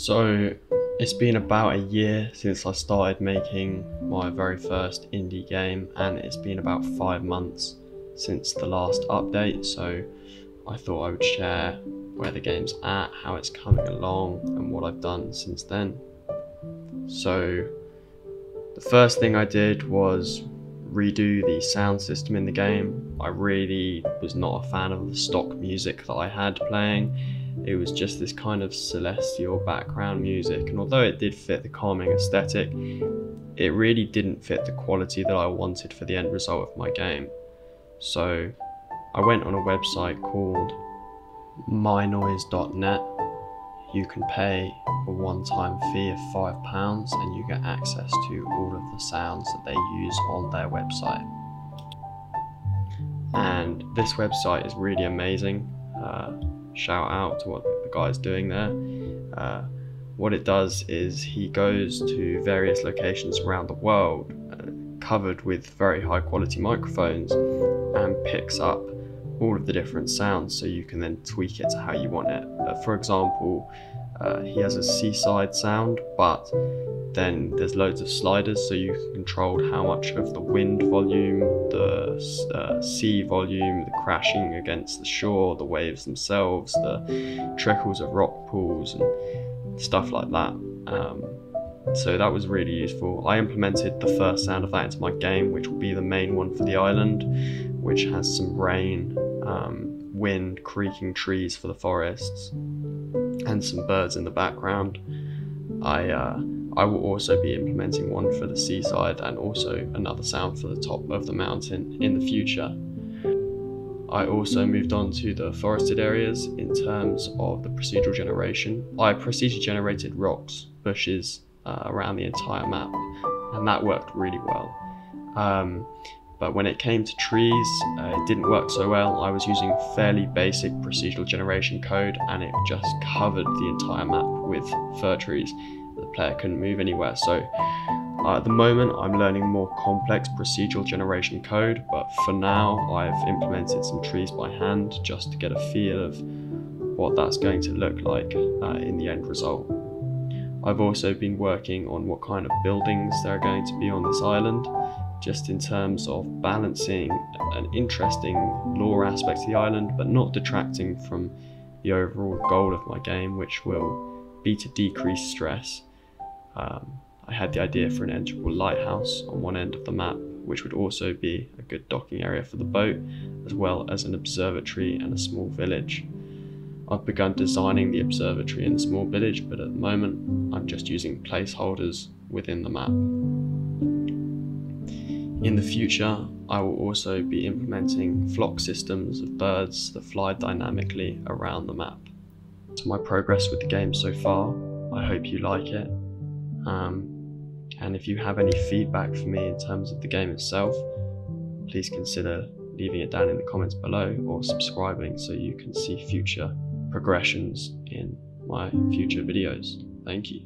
So it's been about a year since I started making my very first indie game, and it's been about 5 months since the last update, so I thought I would share where the game's at, how it's coming along, and what I've done since then. So the first thing I did was redo the sound system in the game. I really was not a fan of the stock music that I had playing. It was just this kind of celestial background music, and although it did fit the calming aesthetic, it really didn't fit the quality that I wanted for the end result of my game. So I went on a website called mynoise.net. You can pay a one-time fee of £5 and you get access to all of the sounds that they use on their website. And this website is really amazing. Shout out to what the guy's doing there. What it does is he goes to various locations around the world covered with very high quality microphones and picks up all of the different sounds, so you can then tweak it to how you want it. For example, he has a seaside sound, but then there's loads of sliders, so you can control how much of the wind volume, the sea volume, the crashing against the shore, the waves themselves, the trickles of rock pools and stuff like that. So that was really useful. I implemented the first sound of that into my game, which will be the main one for the island, which has some rain, wind, creaking trees for the forests, and some birds in the background. I will also be implementing one for the seaside and also another sound for the top of the mountain in the future. I also moved on to the forested areas in terms of the procedural generation. I procedure generated rocks, bushes around the entire map, and that worked really well. But when it came to trees, it didn't work so well. I was using fairly basic procedural generation code, and it just covered the entire map with fir trees. The player couldn't move anywhere. So at the moment I'm learning more complex procedural generation code, but for now I've implemented some trees by hand just to get a feel of what that's going to look like in the end result. I've also been working on what kind of buildings there are going to be on this island, just in terms of balancing an interesting lore aspect to the island, but not detracting from the overall goal of my game, which will be to decrease stress. I had the idea for an enterable lighthouse on one end of the map, which would also be a good docking area for the boat, as well as an observatory and a small village. I've begun designing the observatory in the small village, but at the moment I'm just using placeholders within the map. In the future, I will also be implementing flock systems of birds that fly dynamically around the map. To my progress with the game so far, I hope you like it. And if you have any feedback for me in terms of the game itself, please consider leaving it down in the comments below or subscribing so you can see future progressions in my future videos. Thank you.